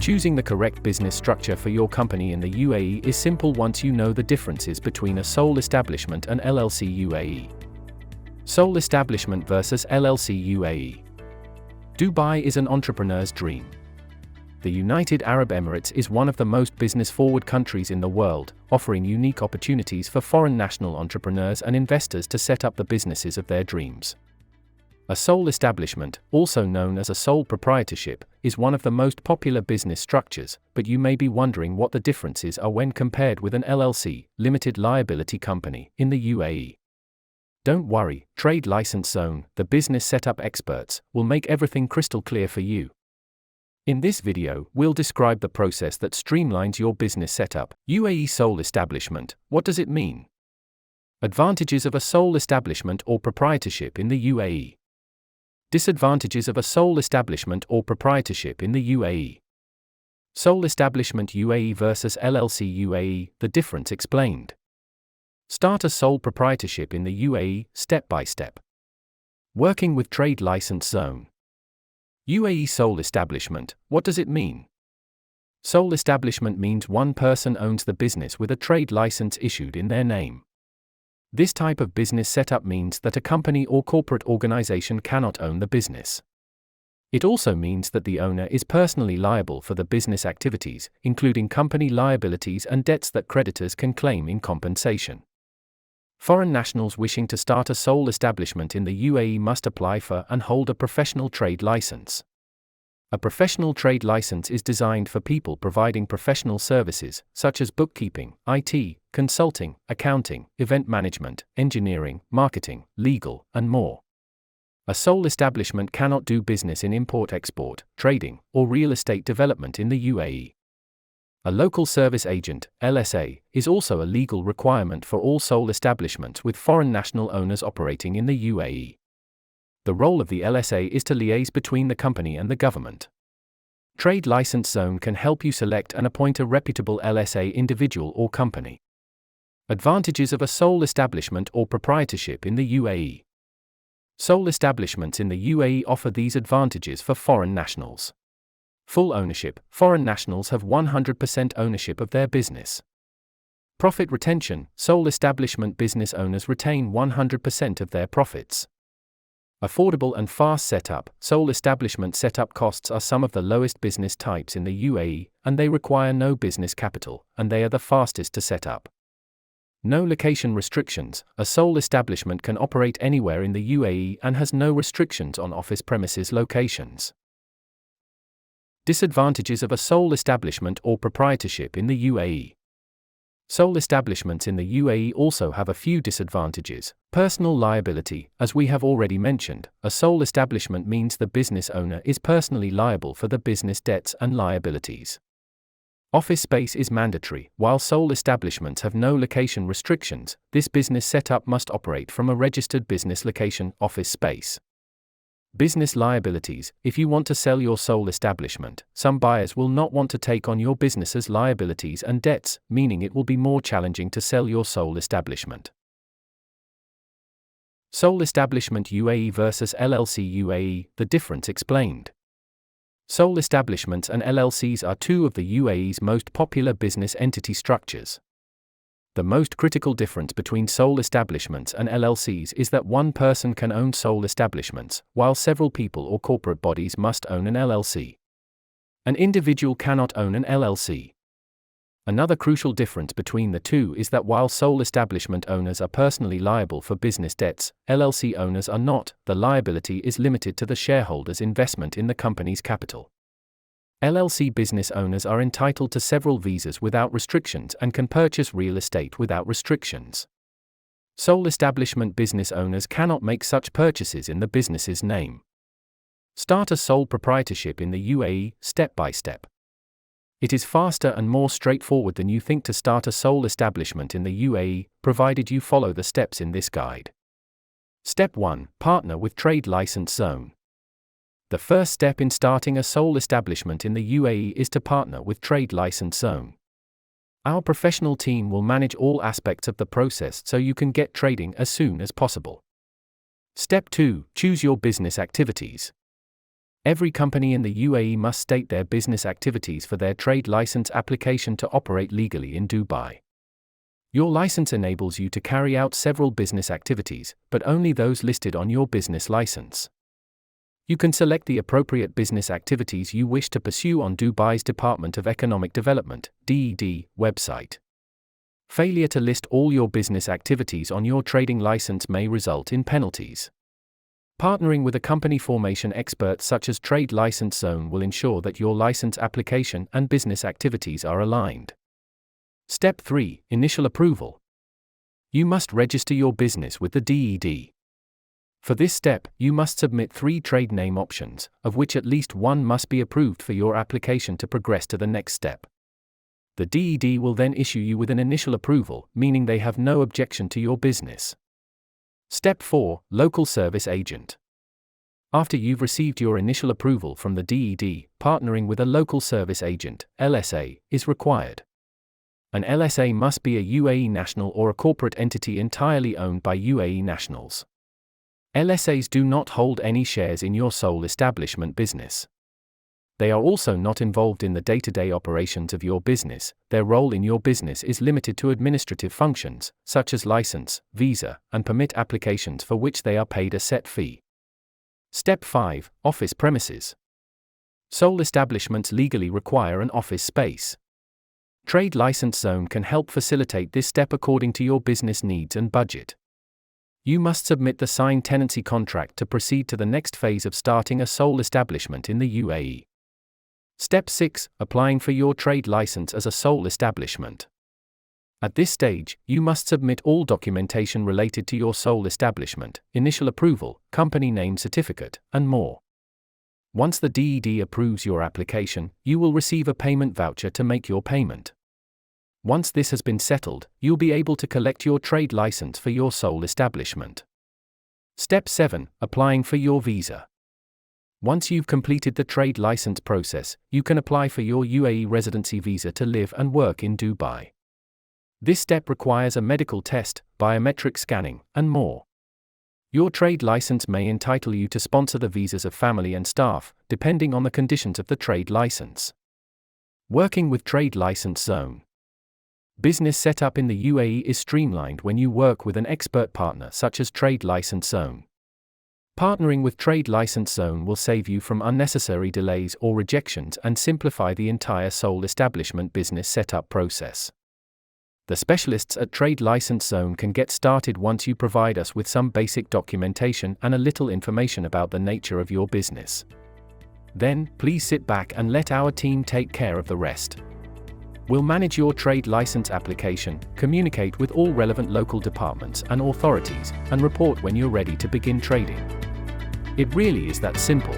Choosing the correct business structure for your company in the UAE is simple once you know the differences between a sole establishment and LLC UAE. Sole establishment versus LLC UAE. Dubai is an entrepreneur's dream. The United Arab Emirates is one of the most business-forward countries in the world, offering unique opportunities for foreign national entrepreneurs and investors to set up the businesses of their dreams. A sole establishment, also known as a sole proprietorship, is one of the most popular business structures, but you may be wondering what the differences are when compared with an LLC, limited liability company, in the UAE. Don't worry, Trade License Zone, the business setup experts, will make everything crystal clear for you. In this video, we'll describe the process that streamlines your business setup. UAE sole establishment, what does it mean? Advantages of a sole establishment or proprietorship in the UAE. Disadvantages of a sole establishment or proprietorship in the UAE. Sole establishment UAE versus LLC UAE, the difference explained. Start a sole proprietorship in the UAE, step by step. Working with Trade License Zone. UAE sole establishment, what does it mean? Sole establishment means one person owns the business with a trade license issued in their name. This type of business setup means that a company or corporate organization cannot own the business. It also means that the owner is personally liable for the business activities, including company liabilities and debts that creditors can claim in compensation. Foreign nationals wishing to start a sole establishment in the UAE must apply for and hold a professional trade license. A professional trade license is designed for people providing professional services, such as bookkeeping, IT, consulting, accounting, event management, engineering, marketing, legal, and more. A sole establishment cannot do business in import-export, trading, or real estate development in the UAE. A local service agent, LSA, is also a legal requirement for all sole establishments with foreign national owners operating in the UAE. The role of the LSA is to liaise between the company and the government. Trade License Zone can help you select and appoint a reputable LSA individual or company. Advantages of a sole establishment or proprietorship in the UAE. Sole establishments in the UAE offer these advantages for foreign nationals. Full ownership. Foreign nationals have 100% ownership of their business. Profit retention. Sole establishment business owners retain 100% of their profits. Affordable and fast setup. Sole establishment setup costs are some of the lowest business types in the UAE, and they require no business capital, and they are the fastest to set up. No location restrictions. A sole establishment can operate anywhere in the UAE and has no restrictions on office premises locations. Disadvantages of a sole establishment or proprietorship in the UAE. Sole establishments in the UAE also have a few disadvantages. Personal liability. As we have already mentioned, a sole establishment means the business owner is personally liable for the business debts and liabilities. Office space is mandatory. While sole establishments have no location restrictions, this business setup must operate from a registered business location, office space. Business liabilities. If you want to sell your sole establishment, some buyers will not want to take on your business's liabilities and debts, meaning it will be more challenging to sell your sole establishment. Sole establishment UAE versus LLC UAE, the difference explained. Sole establishments and LLCs are two of the UAE's most popular business entity structures. The most critical difference between sole establishments and LLCs is that one person can own sole establishments, while several people or corporate bodies must own an LLC. An individual cannot own an LLC. Another crucial difference between the two is that while sole establishment owners are personally liable for business debts, LLC owners are not. The liability is limited to the shareholders' investment in the company's capital. LLC business owners are entitled to several visas without restrictions and can purchase real estate without restrictions. Sole establishment business owners cannot make such purchases in the business's name. Start a sole proprietorship in the UAE, step by step. It is faster and more straightforward than you think to start a sole establishment in the UAE, provided you follow the steps in this guide. Step 1. Partner with Trade License Zone. The first step in starting a sole establishment in the UAE is to partner with Trade License Zone. Our professional team will manage all aspects of the process so you can get trading as soon as possible. Step 2. Choose your business activities. Every company in the UAE must state their business activities for their trade license application to operate legally in Dubai. Your license enables you to carry out several business activities, but only those listed on your business license. You can select the appropriate business activities you wish to pursue on Dubai's Department of Economic Development (DED) website. Failure to list all your business activities on your trading license may result in penalties. Partnering with a company formation expert such as Trade License Zone will ensure that your license application and business activities are aligned. Step 3. Initial approval. You must register your business with the DED. For this step, you must submit 3 trade name options, of which at least one must be approved for your application to progress to the next step. The DED will then issue you with an initial approval, meaning they have no objection to your business. Step 4. Local Service Agent. After you've received your initial approval from the DED, partnering with a local service agent, LSA, is required. An LSA must be a UAE national or a corporate entity entirely owned by UAE nationals. LSAs do not hold any shares in your sole establishment business. They are also not involved in the day-to-day operations of your business. Their role in your business is limited to administrative functions, such as license, visa, and permit applications for which they are paid a set fee. Step 5. Office premises. Sole establishments legally require an office space. Trade License Zone can help facilitate this step according to your business needs and budget. You must submit the signed tenancy contract to proceed to the next phase of starting a sole establishment in the UAE. Step 6. Applying for your trade license as a sole establishment. At this stage, you must submit all documentation related to your sole establishment, initial approval, company name certificate, and more. Once the DED approves your application, you will receive a payment voucher to make your payment. Once this has been settled, you'll be able to collect your trade license for your sole establishment. Step 7. Applying for your visa. Once you've completed the trade license process, you can apply for your UAE residency visa to live and work in Dubai. This step requires a medical test, biometric scanning, and more. Your trade license may entitle you to sponsor the visas of family and staff, depending on the conditions of the trade license. Working with Trade License Zone. Business setup in the UAE is streamlined when you work with an expert partner such as Trade License Zone. Partnering with Trade License Zone will save you from unnecessary delays or rejections and simplify the entire sole establishment business setup process. The specialists at Trade License Zone can get started once you provide us with some basic documentation and a little information about the nature of your business. Then, please sit back and let our team take care of the rest. We'll manage your trade license application, communicate with all relevant local departments and authorities, and report when you're ready to begin trading. It really is that simple.